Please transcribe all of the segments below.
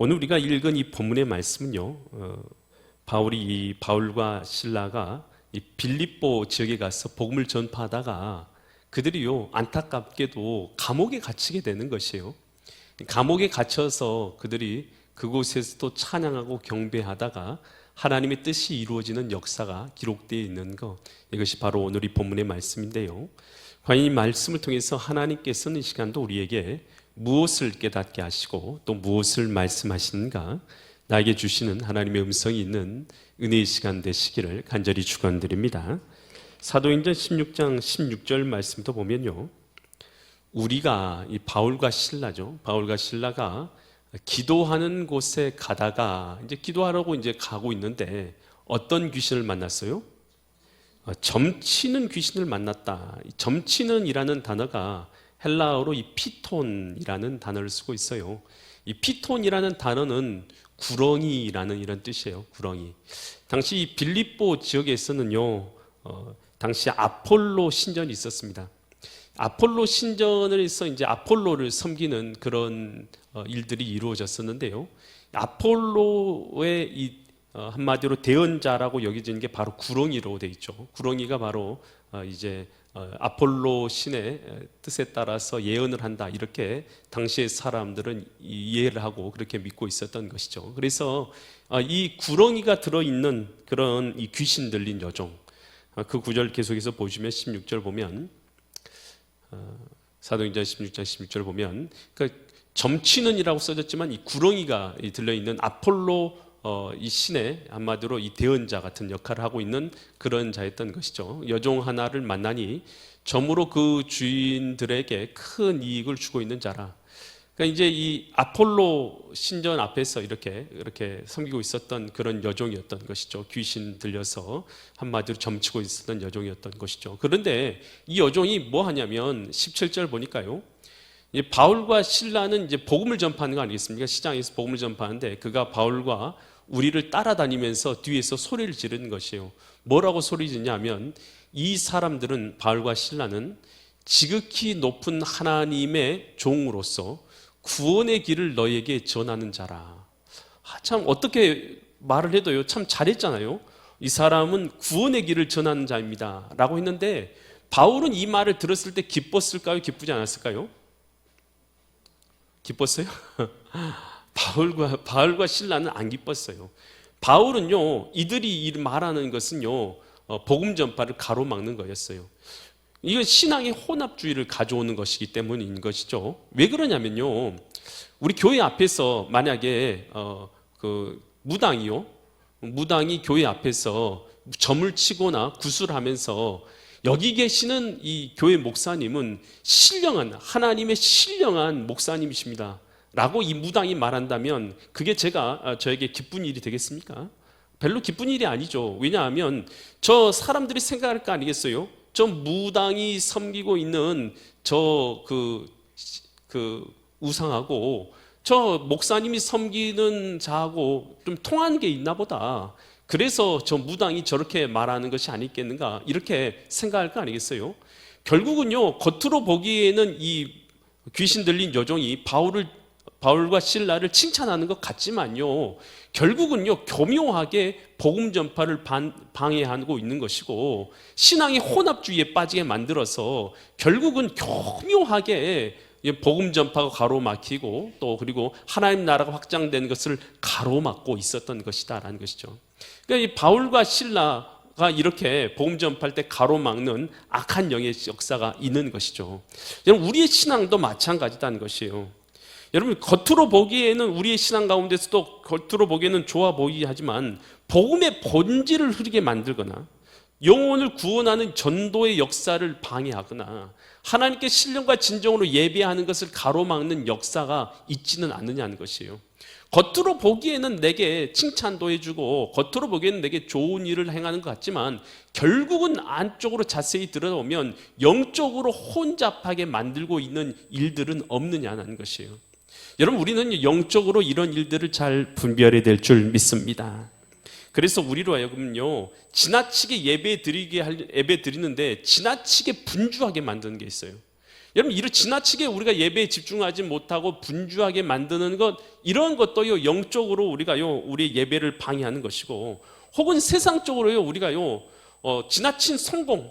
오늘 우리가 읽은 이 본문의 말씀은요, 바울과 실라가 이 빌립보 지역에 가서 복음을 전파하다가 그들이요, 안타깝게도 감옥에 갇히게 되는 것이에요. 감옥에 갇혀서 그들이 그곳에서 또 찬양하고 경배하다가 하나님의 뜻이 이루어지는 역사가 기록되어 있는 것, 이것이 바로 오늘 이 본문의 말씀인데요. 과연 이 말씀을 통해서 하나님께서는 이 시간도 우리에게 무엇을 깨닫게 하시고 또 무엇을 말씀하시는가, 나에게 주시는 하나님의 음성이 있는 은혜의 시간 되시기를 간절히 축원드립니다. 사도행전 16장 16절 말씀도 보면요, 우리가 이 바울과 신라가 기도하는 곳에 가다가 이제 기도하라고 이제 가고 있는데 어떤 귀신을 만났어요? 점치는 귀신을 만났다. 점치는이라는 단어가 헬라어로 이 피톤이라는 단어를 쓰고 있어요. 이 피톤이라는 단어는 구렁이라는 이런 뜻이에요. 구렁이. 당시 이 빌립보 지역에서는요, 당시 아폴로 신전이 있었습니다. 아폴로 신전에서 이제 아폴로를 섬기는 그런 일들이 이루어졌었는데요. 아폴로의 이 한마디로 대언자라고 여겨지는 게 바로 구렁이로 되어 있죠. 구렁이가 바로 이제 아폴로 신의 뜻에 따라서 예언을 한다, 이렇게 당시의 사람들은 이해를 하고 그렇게 믿고 있었던 것이죠. 그래서 이 구렁이가 들어있는 그런 이 귀신 들린 여종, 그 구절 계속해서 보시면 16절 보면, 사도행전 16장 16절 보면 그 점치는이라고 써졌지만 이 구렁이가 들려있는 아폴로 이 신의 한마디로 이 대언자 같은 역할을 하고 있는 그런 자였던 것이죠. 여종 하나를 만나니 점으로 그 주인들에게 큰 이익을 주고 있는 자라. 그러니까 이제 이 아폴로 신전 앞에서 이렇게 섬기고 있었던 그런 여종이었던 것이죠. 귀신 들려서 한마디로 점치고 있었던 여종이었던 것이죠. 그런데 이 여종이 뭐 하냐면 17절 보니까요, 바울과 실라는 이제 복음을 전파하는 거 아니겠습니까? 시장에서 복음을 전파하는데 그가 바울과 우리를 따라다니면서 뒤에서 소리를 지르는 것이에요. 뭐라고 소리 지르냐면, 이 사람들은, 바울과 실라는 지극히 높은 하나님의 종으로서 구원의 길을 너에게 전하는 자라. 참 어떻게 말을 해도요, 참 잘했잖아요. 이 사람은 구원의 길을 전하는 자입니다 라고 했는데, 바울은 이 말을 들었을 때 기뻤을까요? 기쁘지 않았을까요? 기뻤어요? 바울과 신라는 안 기뻤어요. 바울은요, 이들이 말하는 것은요, 복음 전파를 가로막는 거였어요. 이건 신앙의 혼합주의를 가져오는 것이기 때문인 것이죠. 왜 그러냐면요, 우리 교회 앞에서 만약에 무당이 교회 앞에서 점을 치거나 구술하면서 여기 계시는 이 교회 목사님은 하나님의 신령한 목사님이십니다 라고 이 무당이 말한다면 그게 저에게 기쁜 일이 되겠습니까? 별로 기쁜 일이 아니죠. 왜냐하면 저 사람들이 생각할 거 아니겠어요? 저 무당이 섬기고 있는 우상하고 저 목사님이 섬기는 자하고 좀 통하는 게 있나 보다, 그래서 저 무당이 저렇게 말하는 것이 아니겠는가, 이렇게 생각할 거 아니겠어요? 결국은요, 겉으로 보기에는 이 귀신 들린 여종이 바울과 실라를 칭찬하는 것 같지만요, 결국은요, 교묘하게 복음 전파를 방해하고 있는 것이고, 신앙의 혼합주의에 빠지게 만들어서 결국은 교묘하게 복음 전파가 가로막히고, 또 그리고 하나님 나라가 확장된 것을 가로막고 있었던 것이다라는 것이죠. 그러니까 이 바울과 실라가 이렇게 복음 전파할 때 가로막는 악한 영의 역사가 있는 것이죠. 여러분, 우리의 신앙도 마찬가지다는 것이에요. 여러분, 겉으로 보기에는 우리의 신앙 가운데서도 겉으로 보기에는 좋아 보이긴 하지만 복음의 본질을 흐리게 만들거나 영혼을 구원하는 전도의 역사를 방해하거나 하나님께 신령과 진정으로 예배하는 것을 가로막는 역사가 있지는 않느냐는 것이에요. 겉으로 보기에는 내게 칭찬도 해주고 겉으로 보기에는 내게 좋은 일을 행하는 것 같지만 결국은 안쪽으로 자세히 들어보면 영적으로 혼잡하게 만들고 있는 일들은 없느냐는 것이에요. 여러분, 우리는 영적으로 이런 일들을 잘 분별해야 될 줄 믿습니다. 그래서 우리로 하여금요, 지나치게 예배 드리는데 지나치게 분주하게 만드는 게 있어요. 여러분, 이를 지나치게 우리가 예배에 집중하지 못하고 분주하게 만드는 것, 이런 것도요, 영적으로 우리가요, 우리의 예배를 방해하는 것이고, 혹은 세상적으로요, 우리가요, 지나친 성공,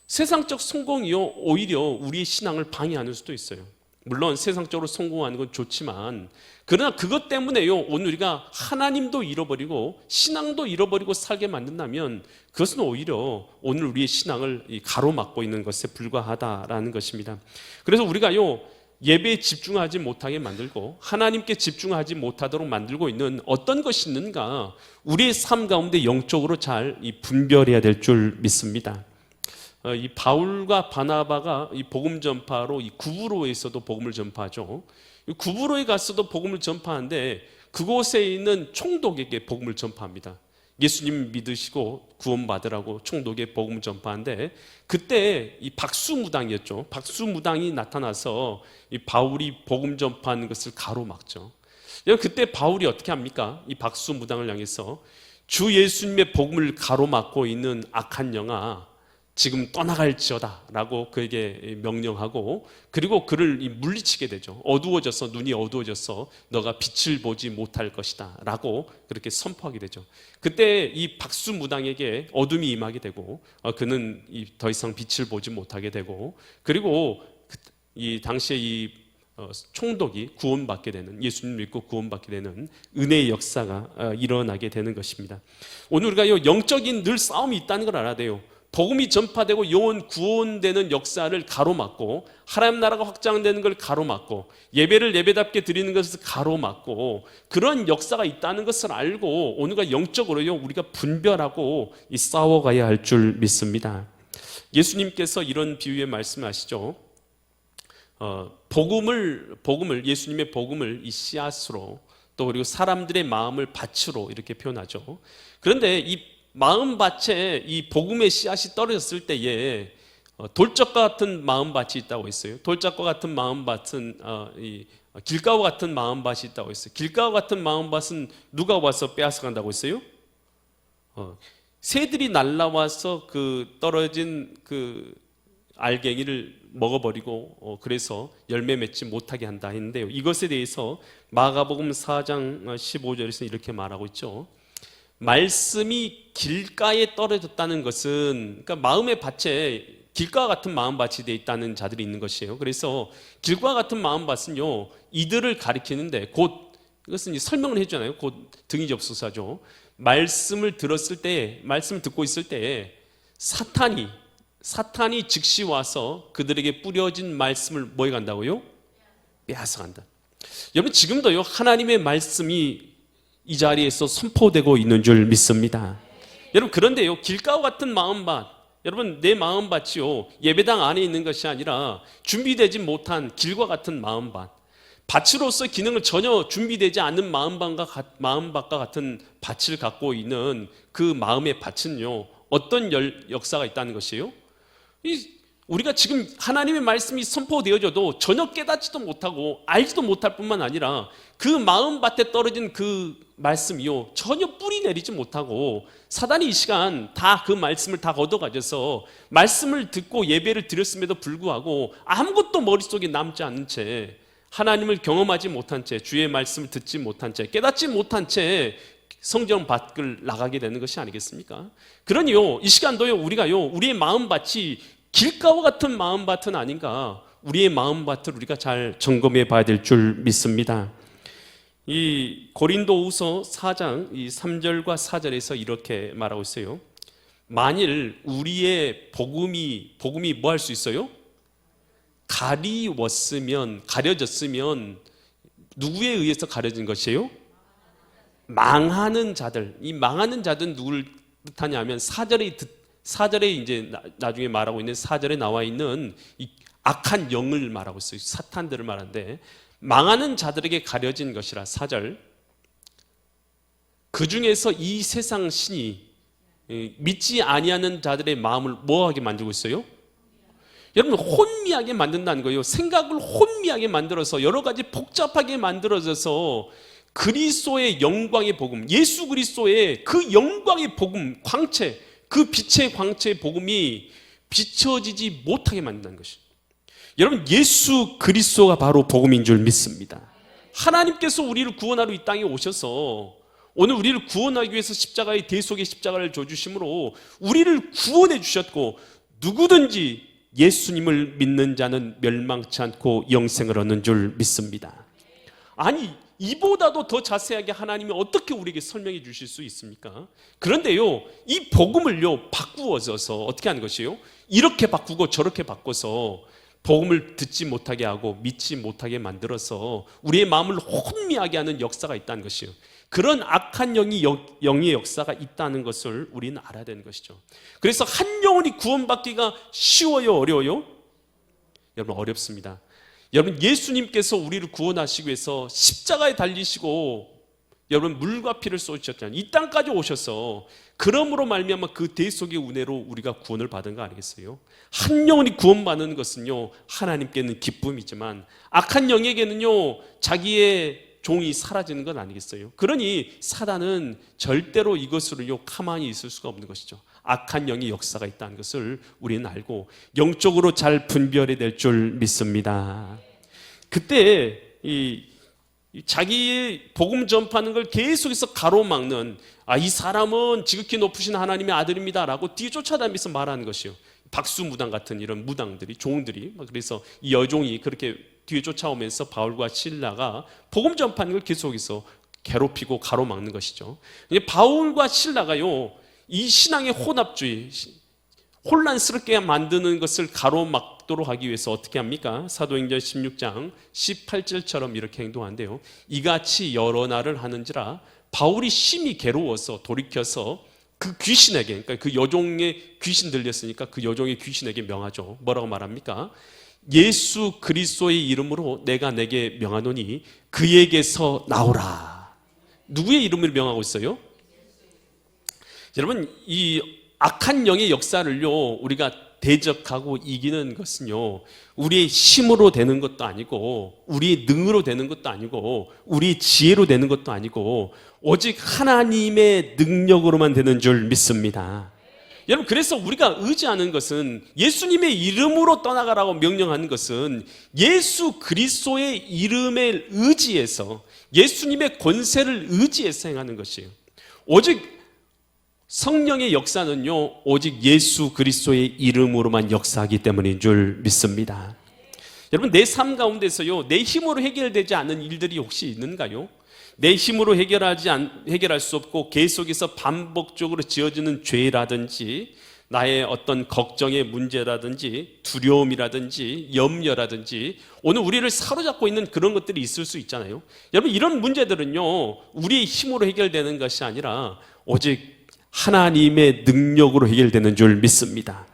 세상적 성공이요, 오히려 우리의 신앙을 방해하는 수도 있어요. 물론 세상적으로 성공하는 건 좋지만, 그러나 그것 때문에요, 오늘 우리가 하나님도 잃어버리고 신앙도 잃어버리고 살게 만든다면 그것은 오히려 오늘 우리의 신앙을 가로막고 있는 것에 불과하다라는 것입니다. 그래서 우리가요, 예배에 집중하지 못하게 만들고 하나님께 집중하지 못하도록 만들고 있는 어떤 것이 있는가, 우리의 삶 가운데 영적으로 잘 분별해야 될 줄 믿습니다. 이 바울과 바나바가 이 복음 전파로 이 구브로에서도 복음을 전파하죠. 구브로에 가서도 복음을 전파하는데 그곳에 있는 총독에게 복음을 전파합니다. 예수님 믿으시고 구원받으라고 총독에 복음을 전파하는데, 그때 이 박수무당이었죠. 박수무당이 나타나서 이 바울이 복음 전파하는 것을 가로막죠. 그때 바울이 어떻게 합니까? 이 박수무당을 향해서 주 예수님의 복음을 가로막고 있는 악한 영아, 지금 떠나갈지어다 라고 그에게 명령하고, 그리고 그를 물리치게 되죠. 어두워져서, 눈이 어두워져서 너가 빛을 보지 못할 것이다 라고 그렇게 선포하게 되죠. 그때 이 박수무당에게 어둠이 임하게 되고, 그는 더 이상 빛을 보지 못하게 되고, 그리고 이 당시에 이 총독이 구원받게 되는, 예수님 믿고 구원받게 되는 은혜의 역사가 일어나게 되는 것입니다. 오늘 우리가 영적인 늘 싸움이 있다는 걸 알아야 돼요. 복음이 전파되고 영혼 구원되는 역사를 가로막고, 하나님 나라가 확장되는 걸 가로막고, 예배를 예배답게 드리는 것을 가로막고, 그런 역사가 있다는 것을 알고 오늘과 영적으로요, 우리가 분별하고 싸워가야 할 줄 믿습니다. 예수님께서 이런 비유의 말씀하시죠. 복음을 예수님의 복음을 이 씨앗으로, 또 그리고 사람들의 마음을 밭으로 이렇게 표현하죠. 그런데 이 마음밭에 이 복음의 씨앗이 떨어졌을 때에 돌적과 같은 마음밭이 있다고 했어요. 돌적과 같은 마음밭은 길가와 같은 마음밭이 있다고 했어요. 길가와 같은 마음밭은 누가 와서 빼앗아 간다고 했어요? 새들이 날라와서 그 떨어진 그 알갱이를 먹어버리고 그래서 열매 맺지 못하게 한다 했는데요, 이것에 대해서 마가복음 4장 15절에서 이렇게 말하고 있죠. 말씀이 길가에 떨어졌다는 것은, 그러니까 마음의 밭에 길가와 같은 마음밭이 되어 있다는 자들이 있는 것이에요. 그래서 길과 같은 마음밭은요, 이들을 가리키는데, 곧 이것은 설명을 해주잖아요. 곧 등이 접수사죠. 말씀을 들었을 때, 말씀을 듣고 있을 때에 사탄이 즉시 와서 그들에게 뿌려진 말씀을 뭐해 간다고요? 빼앗아 간다. 여러분, 지금도요, 하나님의 말씀이 이 자리에서 선포되고 있는 줄 믿습니다. 여러분, 그런데요, 길가와 같은 마음밭, 여러분, 내 마음밭이요, 예배당 안에 있는 것이 아니라 준비되지 못한 길과 같은 마음밭, 밭으로서 기능을 전혀 준비되지 않는 마음밭과 같은 밭을 갖고 있는 그 마음의 밭은요, 어떤 역사가 있다는 것이에요? 우리가 지금 하나님의 말씀이 선포되어져도 전혀 깨닫지도 못하고 알지도 못할 뿐만 아니라 그 마음밭에 떨어진 그 말씀이요, 전혀 뿌리 내리지 못하고 사단이 이 시간 다 그 말씀을 다 걷어가져서 말씀을 듣고 예배를 드렸음에도 불구하고 아무것도 머릿속에 남지 않은 채, 하나님을 경험하지 못한 채, 주의 말씀을 듣지 못한 채, 깨닫지 못한 채 성경 밖을 나가게 되는 것이 아니겠습니까? 그러니요, 이 시간도요, 우리가요, 우리의 마음밭이 길가와 같은 마음밭은 아닌가, 우리의 마음밭을 우리가 잘 점검해 봐야 될 줄 믿습니다. 이 고린도후서 4장 이 3절과 4절에서 이렇게 말하고 있어요. 만일 우리의 복음이 뭐 할 수 있어요? 가려졌으면 누구에 의해서 가려진 것이에요? 망하는 자들. 이 망하는 자들은 누구를 뜻하냐면 4절에 이제 나중에 말하고 있는 4절에 나와 있는 이 악한 영을 말하고 있어요. 사탄들을 말하는데, 망하는 자들에게 가려진 것이라. 4절, 그 중에서 이 세상 신이 믿지 아니하는 자들의 마음을 뭐하게 만들고 있어요? 여러분, 혼미하게 만든다는 거예요. 생각을 혼미하게 만들어서 여러 가지 복잡하게 만들어져서 그리스도의 영광의 복음, 예수 그리스도의 그 영광의 복음, 광채, 그 빛의 광채의 복음이 비춰지지 못하게 만든다는 것이죠. 여러분, 예수 그리스도가 바로 복음인 줄 믿습니다. 하나님께서 우리를 구원하러 이 땅에 오셔서 오늘 우리를 구원하기 위해서 십자가의 대속의 십자가를 져주심으로 우리를 구원해 주셨고, 누구든지 예수님을 믿는 자는 멸망치 않고 영생을 얻는 줄 믿습니다. 아니, 이보다도 더 자세하게 하나님이 어떻게 우리에게 설명해 주실 수 있습니까? 그런데요, 이 복음을요 바꾸어져서 어떻게 하는 것이에요? 이렇게 바꾸고 저렇게 바꿔서 복음을 듣지 못하게 하고 믿지 못하게 만들어서 우리의 마음을 혼미하게 하는 역사가 있다는 것이에요. 그런 악한 영의 역사가 있다는 것을 우리는 알아야 되는 것이죠. 그래서 한 영혼이 구원받기가 쉬워요, 어려워요? 여러분, 어렵습니다. 여러분, 예수님께서 우리를 구원하시기 위해서 십자가에 달리시고 여러분 물과 피를 쏟으셨잖아요. 이 땅까지 오셔서 그러므로 말미암아 그 대속의 은혜로 우리가 구원을 받은 거 아니겠어요? 한 영혼이 구원받는 것은요 하나님께는 기쁨이지만 악한 영에게는요 자기의 종이 사라지는 건 아니겠어요? 그러니 사단은 절대로 이것으로요 가만히 있을 수가 없는 것이죠. 악한 영의 역사가 있다는 것을 우리는 알고 영적으로 잘 분별해야 될 줄 믿습니다. 그때 이 자기의 복음 전파하는 걸 계속해서 가로막는, 이 사람은 지극히 높으신 하나님의 아들입니다 라고 뒤에 쫓아다니면서 말하는 것이요. 박수무당 같은 이런 무당들이, 종들이, 그래서 이 여종이 그렇게 뒤에 쫓아오면서 바울과 실라가 복음 전파하는 걸 계속해서 괴롭히고 가로막는 것이죠. 바울과 실라가요 이 신앙의 혼합주의, 혼란스럽게 만드는 것을 가로막도록 하기 위해서 어떻게 합니까? 사도행전 16장 18절처럼 이렇게 행동한대요. 이같이 여러 날을 하는지라 바울이 심히 괴로워서 돌이켜서 그 귀신에게, 그러니까 그 여종의 귀신 들렸으니까 그 여종의 귀신에게 명하죠. 뭐라고 말합니까? 예수 그리스도의 이름으로 내가 내게 명하노니 그에게서 나오라. 누구의 이름을 명하고 있어요? 여러분, 이 악한 영의 역사를요 우리가 대적하고 이기는 것은요 우리의 힘으로 되는 것도 아니고 우리의 능으로 되는 것도 아니고 우리의 지혜로 되는 것도 아니고 오직 하나님의 능력으로만 되는 줄 믿습니다. 여러분, 그래서 우리가 의지하는 것은 예수님의 이름으로 떠나가라고 명령하는 것은 예수 그리스도의 이름에 의지해서 예수님의 권세를 의지해서 행하는 것이에요. 오직 성령의 역사는요 오직 예수 그리스도의 이름으로만 역사하기 때문인 줄 믿습니다. 여러분, 내 삶 가운데서요 내 힘으로 해결되지 않는 일들이 혹시 있는가요? 내 힘으로 해결할 수 없고 계속해서 반복적으로 지어지는 죄라든지 나의 어떤 걱정의 문제라든지 두려움이라든지 염려라든지 오늘 우리를 사로잡고 있는 그런 것들이 있을 수 있잖아요. 여러분, 이런 문제들은요 우리의 힘으로 해결되는 것이 아니라 오직 하나님의 능력으로 해결되는 줄 믿습니다.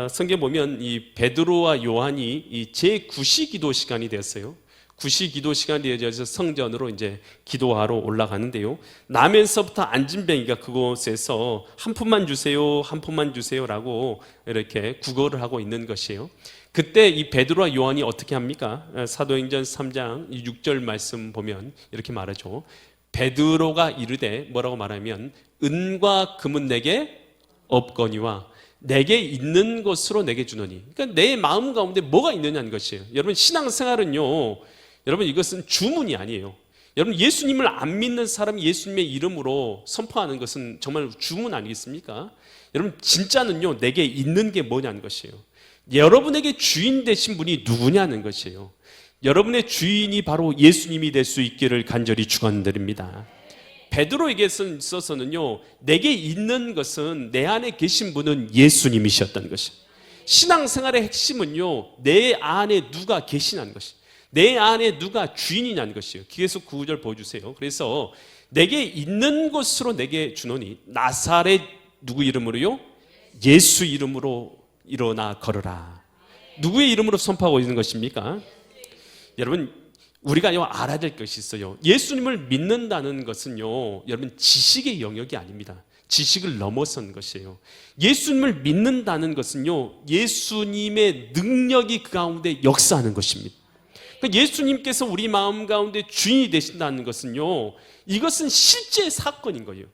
성경 보면 이 베드로와 요한이 이 제9시 기도 시간이 되었어요. 9시 기도 시간이 되어져서 성전으로 이제 기도하러 올라가는데요. 나면서부터 안진뱅이가 그곳에서 한 푼만 주세요, 한 푼만 주세요라고 이렇게 구걸을 하고 있는 것이에요. 그때 이 베드로와 요한이 어떻게 합니까? 사도행전 3장 6절 말씀 보면 이렇게 말하죠. 베드로가 이르되 뭐라고 말하면 은과 금은 내게 없거니와 내게 있는 것으로 내게 주노니. 그러니까 내 마음 가운데 뭐가 있느냐는 것이에요. 여러분, 신앙생활은요 여러분 이것은 주문이 아니에요. 여러분, 예수님을 안 믿는 사람이 예수님의 이름으로 선포하는 것은 정말 주문 아니겠습니까? 여러분, 진짜는요 내게 있는 게 뭐냐는 것이에요. 여러분에게 주인 되신 분이 누구냐는 것이에요. 여러분의 주인이 바로 예수님이 될 수 있기를 간절히 축원드립니다. 베드로에게 있어서는요 내게 있는 것은 내 안에 계신 분은 예수님이셨던 것입니다. 신앙생활의 핵심은요 내 안에 누가 계시냐는 것입니다. 내 안에 누가 주인이냐는 것이에요. 계속 9절 보여주세요. 그래서 내게 있는 것으로 내게 주노니 나사렛 누구 이름으로요? 예수 이름으로 일어나 걸어라. 누구의 이름으로 선포하고 있는 것입니까? 여러분, 우리가요 알아야 될 것이 있어요. 예수님을 믿는다는 것은요 여러분 지식의 영역이 아닙니다. 지식을 넘어선 것이에요. 예수님을 믿는다는 것은요 예수님의 능력이 그 가운데 역사하는 것입니다. 그러니까 예수님께서 우리 마음 가운데 주인이 되신다는 것은요 이것은 실제 사건인 거예요.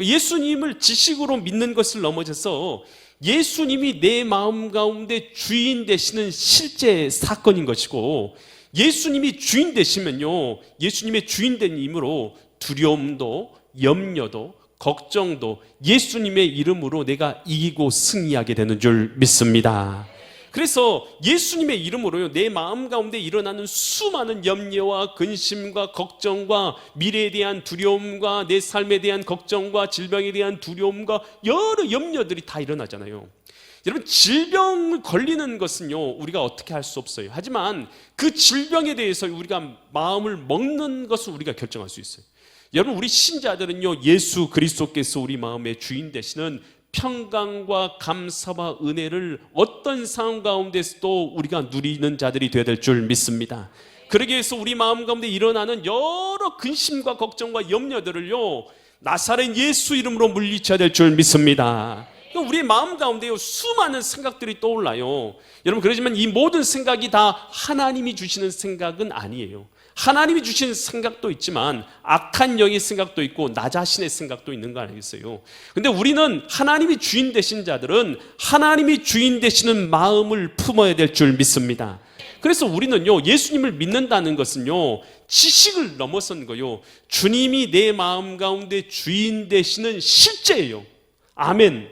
예수님을 지식으로 믿는 것을 넘어져서 예수님이 내 마음 가운데 주인 되시는 실제 사건인 것이고, 예수님이 주인 되시면요, 예수님의 주인 된 힘으로 두려움도 염려도 걱정도 예수님의 이름으로 내가 이기고 승리하게 되는 줄 믿습니다. 그래서 예수님의 이름으로요, 내 마음 가운데 일어나는 수많은 염려와 근심과 걱정과 미래에 대한 두려움과 내 삶에 대한 걱정과 질병에 대한 두려움과 여러 염려들이 다 일어나잖아요. 여러분, 질병 걸리는 것은요, 우리가 어떻게 할 수 없어요. 하지만 그 질병에 대해서 우리가 마음을 먹는 것을 우리가 결정할 수 있어요. 여러분, 우리 신자들은요, 예수 그리스도께서 우리 마음의 주인 되시는 평강과 감사와 은혜를 어떤 상황 가운데서도 우리가 누리는 자들이 되어야 될 줄 믿습니다. 그러기 위해서 우리 마음 가운데 일어나는 여러 근심과 걱정과 염려들을요, 나사렛 예수 이름으로 물리쳐야 될 줄 믿습니다. 우리 마음 가운데요, 수많은 생각들이 떠올라요. 여러분, 그러지만 이 모든 생각이 다 하나님이 주시는 생각은 아니에요. 하나님이 주신 생각도 있지만 악한 영의 생각도 있고 나 자신의 생각도 있는 거 아니겠어요? 근데 우리는 하나님이 주인 되신 자들은 하나님이 주인 되시는 마음을 품어야 될 줄 믿습니다. 그래서 우리는요, 예수님을 믿는다는 것은요, 지식을 넘어선 거요, 주님이 내 마음 가운데 주인 되시는 실제예요. 아멘.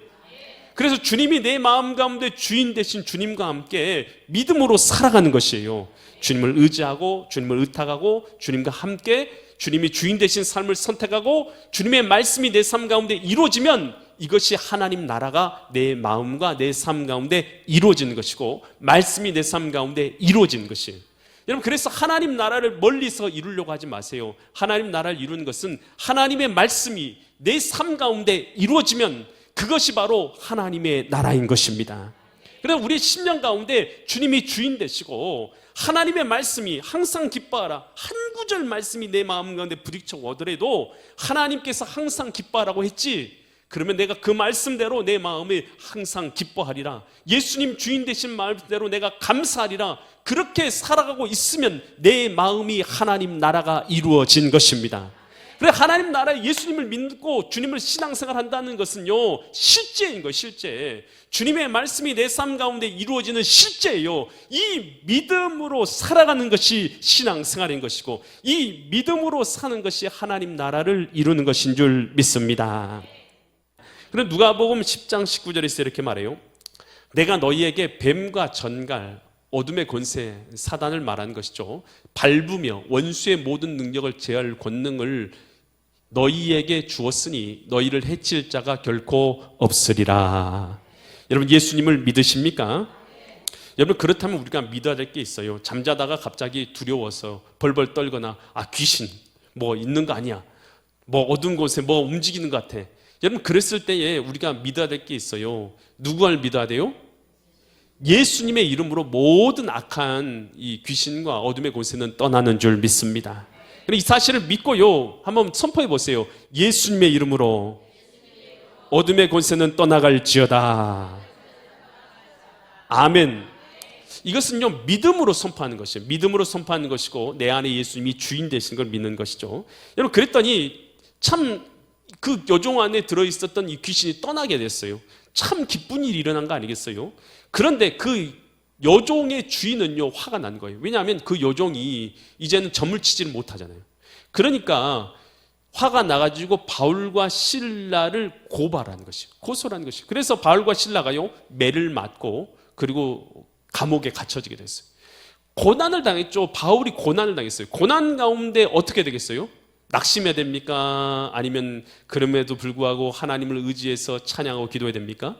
그래서 주님이 내 마음 가운데 주인 되신 주님과 함께 믿음으로 살아가는 것이에요. 주님을 의지하고 주님을 의탁하고 주님과 함께 주님이 주인 되신 삶을 선택하고 주님의 말씀이 내 삶 가운데 이루어지면 이것이 하나님 나라가 내 마음과 내 삶 가운데 이루어지는 것이고 말씀이 내 삶 가운데 이루어지는 것이에요. 여러분, 그래서 하나님 나라를 멀리서 이루려고 하지 마세요. 하나님 나라를 이루는 것은 하나님의 말씀이 내 삶 가운데 이루어지면 그것이 바로 하나님의 나라인 것입니다. 그래서 우리 심령 가운데 주님이 주인 되시고 하나님의 말씀이 항상 기뻐하라, 한 구절 말씀이 내 마음 가운데 부딪혀 오더라도 하나님께서 항상 기뻐하라고 했지, 그러면 내가 그 말씀대로 내 마음에 항상 기뻐하리라, 예수님 주인 되신 말씀대로 내가 감사하리라, 그렇게 살아가고 있으면 내 마음이 하나님 나라가 이루어진 것입니다. 그래, 하나님 나라에 예수님을 믿고 주님을 신앙생활 한다는 것은요, 실제인 거예요. 실제 주님의 말씀이 내 삶 가운데 이루어지는 실제예요. 이 믿음으로 살아가는 것이 신앙생활인 것이고 이 믿음으로 사는 것이 하나님 나라를 이루는 것인 줄 믿습니다. 그럼 누가복음 10장 19절에서 이렇게 말해요. 내가 너희에게 뱀과 전갈 어둠의 권세 사단을 말하는 것이죠, 밟으며 원수의 모든 능력을 제할 권능을 너희에게 주었으니 너희를 해칠 자가 결코 없으리라. 여러분, 예수님을 믿으십니까? 여러분, 그렇다면 우리가 믿어야 될 게 있어요. 잠자다가 갑자기 두려워서 벌벌 떨거나 귀신 뭐 있는 거 아니야, 뭐 어두운 곳에 뭐 움직이는 것 같아. 여러분, 그랬을 때에 우리가 믿어야 될 게 있어요. 누구를 믿어야 돼요? 예수님의 이름으로 모든 악한 이 귀신과 어둠의 권세는 떠나는 줄 믿습니다. 이 사실을 믿고요, 한번 선포해 보세요. 예수님의 이름으로 어둠의 권세는 떠나갈지어다. 아멘. 이것은요, 믿음으로 선포하는 것이에요. 믿음으로 선포하는 것이고 내 안에 예수님이 주인 되신 걸 믿는 것이죠. 여러분, 그랬더니 참 그 여종 안에 들어있었던 이 귀신이 떠나게 됐어요. 참 기쁜 일이 일어난 거 아니겠어요? 그런데 그 여종의 주인은요, 화가 난 거예요. 왜냐하면 그 여종이 이제는 점을 치지를 못하잖아요. 그러니까 화가 나가지고 바울과 실라를 고발한 것이에요. 고소한 것이에요. 그래서 바울과 실라가요, 매를 맞고 그리고 감옥에 갇혀지게 됐어요. 고난을 당했죠. 바울이 고난을 당했어요. 고난 가운데 어떻게 되겠어요? 낙심해야 됩니까? 아니면 그럼에도 불구하고 하나님을 의지해서 찬양하고 기도해야 됩니까?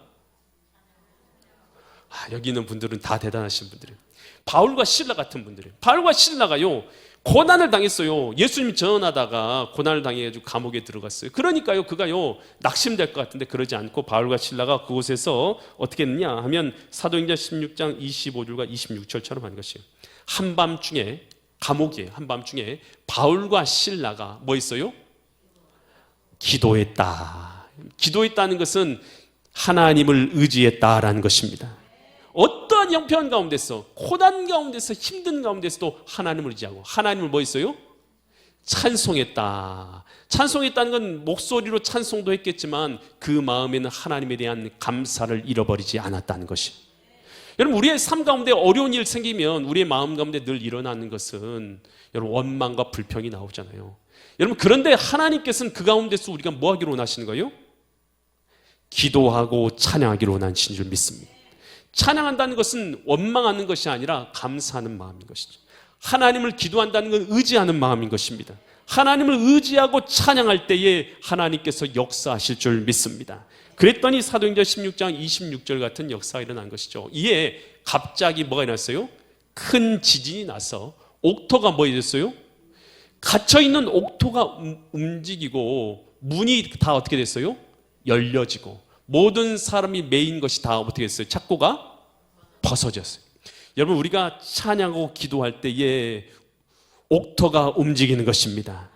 여기 있는 분들은 다 대단하신 분들이에요. 바울과 실라 같은 분들이에요. 바울과 실라가요, 고난을 당했어요. 예수님 전하다가 고난을 당해가지고 감옥에 들어갔어요. 그러니까요, 그가요, 낙심될 것 같은데 그러지 않고 바울과 실라가 그곳에서 어떻게 했느냐 하면 사도행전 16장 25절과 26절처럼 하는 것이에요. 한밤중에, 감옥이에요. 한밤중에 바울과 실라가 뭐 했어요? 기도했다. 기도했다는 것은 하나님을 의지했다라는 것입니다. 어떠한 형편 가운데서, 고난 가운데서, 힘든 가운데서도 하나님을 의지하고, 하나님을 뭐 했어요? 찬송했다. 찬송했다는 건 목소리로 찬송도 했겠지만 그 마음에는 하나님에 대한 감사를 잃어버리지 않았다는 것이. 여러분, 우리의 삶 가운데 어려운 일 생기면 우리의 마음 가운데 늘 일어나는 것은 여러분 원망과 불평이 나오잖아요. 여러분, 그런데 하나님께서는 그 가운데서 우리가 뭐 하기로 원하시는 거예요? 기도하고 찬양하기로 원하신 줄 믿습니다. 찬양한다는 것은 원망하는 것이 아니라 감사하는 마음인 것이죠. 하나님을 기도한다는 건 의지하는 마음인 것입니다. 하나님을 의지하고 찬양할 때에 하나님께서 역사하실 줄 믿습니다. 그랬더니 사도행전 16장 26절 같은 역사가 일어난 것이죠. 이에 갑자기 뭐가 일어났어요? 큰 지진이 나서 옥토가 뭐 됐어요? 갇혀있는 옥토가 움직이고 문이 다 어떻게 됐어요? 열려지고 모든 사람이 메인 것이 다 어떻게 됐어요? 착고가 벗어졌어요. 여러분, 우리가 찬양하고 기도할 때에 옥토가 움직이는 것입니다.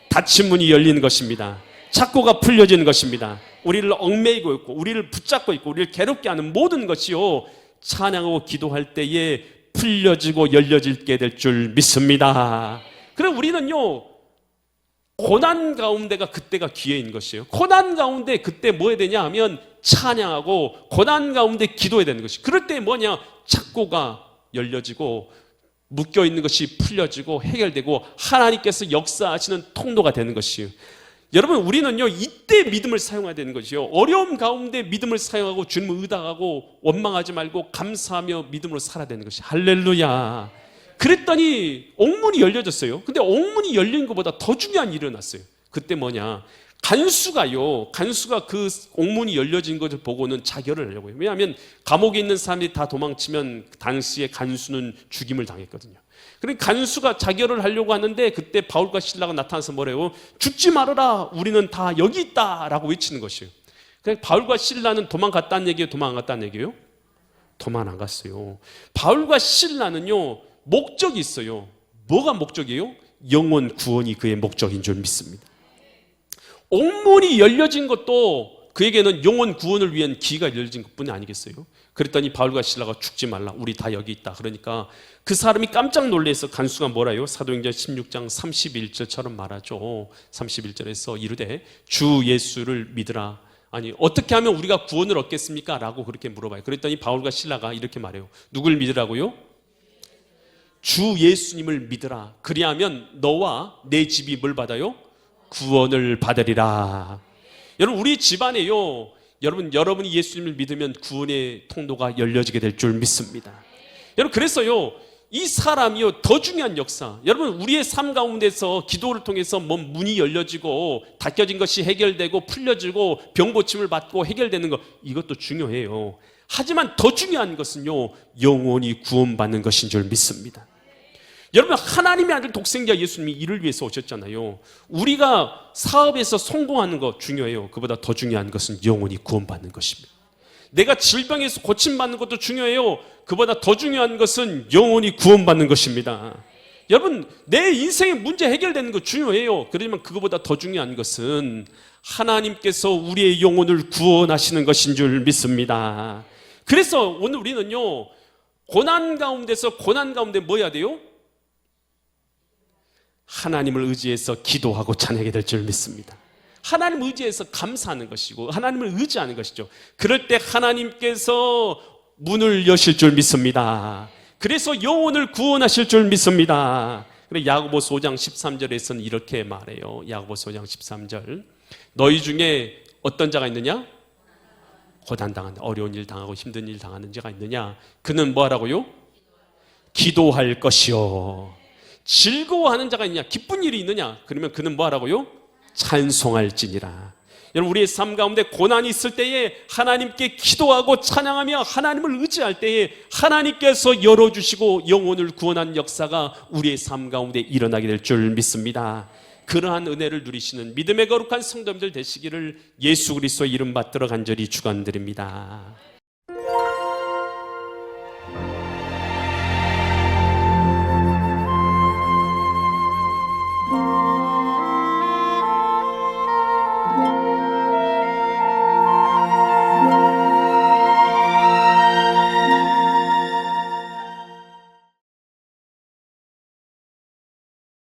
닫힌 문이 열리는 것입니다. 착고가 풀려지는 것입니다. 우리를 얽매이고 있고 우리를 붙잡고 있고 우리를 괴롭게 하는 모든 것이요, 찬양하고 기도할 때에 풀려지고 열려지게 될 줄 믿습니다. 그럼 우리는요, 고난 가운데가 그때가 기회인 것이에요. 고난 가운데 그때 뭐 해야 되냐 하면 찬양하고 고난 가운데 기도해야 되는 것이. 그럴 때 뭐냐? 착고가 열려지고 묶여있는 것이 풀려지고 해결되고 하나님께서 역사하시는 통로가 되는 것이에요. 여러분, 우리는요 이때 믿음을 사용해야 되는 것이요, 어려움 가운데 믿음을 사용하고 주님을 의탁하고 원망하지 말고 감사하며 믿음으로 살아야 되는 것이. 할렐루야. 그랬더니 옥문이 열려졌어요. 근데 옥문이 열린 것보다 더 중요한 일이 일어났어요. 그때 뭐냐? 간수가 그 옥문이 열려진 것을 보고는 자결을 하려고 해요. 왜냐하면 감옥에 있는 사람들이 다 도망치면 당시에 간수는 죽임을 당했거든요. 그러니까 간수가 자결을 하려고 하는데 그때 바울과 실라가 나타나서 뭐래요? 죽지 말아라, 우리는 다 여기 있다 라고 외치는 것이에요. 그러니까 바울과 실라는 도망갔다는 얘기예요? 도망 안 갔다는 얘기예요? 도망 안 갔어요. 바울과 실라는요 목적이 있어요. 뭐가 목적이에요? 영혼 구원이 그의 목적인 줄 믿습니다. 옥문이 열려진 것도 그에게는 영혼 구원을 위한 기가 열려진 것뿐이 아니겠어요? 그랬더니 바울과 실라가 죽지 말라, 우리 다 여기 있다. 그러니까 그 사람이 깜짝 놀라서 간수가 뭐라요? 사도행전 16장 31절처럼 말하죠. 31절에서 이르되 주 예수를 믿으라. 아니, 어떻게 하면 우리가 구원을 얻겠습니까? 라고 그렇게 물어봐요. 그랬더니 바울과 실라가 이렇게 말해요. 누굴 믿으라고요? 주 예수님을 믿으라. 그리하면 너와 내 집이 뭘 받아요? 구원을 받으리라. 여러분, 우리 집안에요, 여러분이 예수님을 믿으면 구원의 통로가 열려지게 될 줄 믿습니다. 여러분, 그래서요 이 사람이요 더 중요한 역사. 여러분, 우리의 삶 가운데서 기도를 통해서 뭔 문이 열려지고 닫혀진 것이 해결되고 풀려지고 병 고침을 받고 해결되는 것, 이것도 중요해요. 하지만 더 중요한 것은요 영혼이 구원받는 것인 줄 믿습니다. 여러분, 하나님의 아들 독생자 예수님이 이를 위해서 오셨잖아요. 우리가 사업에서 성공하는 것 중요해요. 그보다 더 중요한 것은 영혼이 구원받는 것입니다. 내가 질병에서 고침받는 것도 중요해요. 그보다 더 중요한 것은 영혼이 구원받는 것입니다. 여러분, 내 인생의 문제 해결되는 것 중요해요. 그렇지만 그거보다 더 중요한 것은 하나님께서 우리의 영혼을 구원하시는 것인 줄 믿습니다. 그래서 오늘 우리는요 고난 가운데 뭐 해야 돼요? 하나님을 의지해서 기도하고 찬양하게 될 줄 믿습니다. 하나님을 의지해서 감사하는 것이고 하나님을 의지하는 것이죠. 그럴 때 하나님께서 문을 여실 줄 믿습니다. 그래서 영혼을 구원하실 줄 믿습니다. 그래, 야고보서 5장 13절에서는 이렇게 말해요. 야고보서 5장 13절, 너희 중에 어떤 자가 있느냐? 고난당한, 어려운 일 당하고 힘든 일 당하는 자가 있느냐? 그는 뭐 하라고요? 기도할 것이요. 즐거워하는 자가 있느냐? 기쁜 일이 있느냐? 그러면 그는 뭐 하라고요? 찬송할지니라. 여러분, 우리의 삶 가운데 고난이 있을 때에 하나님께 기도하고 찬양하며 하나님을 의지할 때에 하나님께서 열어주시고 영혼을 구원한 역사가 우리의 삶 가운데 일어나게 될 줄 믿습니다. 그러한 은혜를 누리시는 믿음의 거룩한 성도님들 되시기를 예수 그리스도의 이름 받들어 간절히 축원드립니다.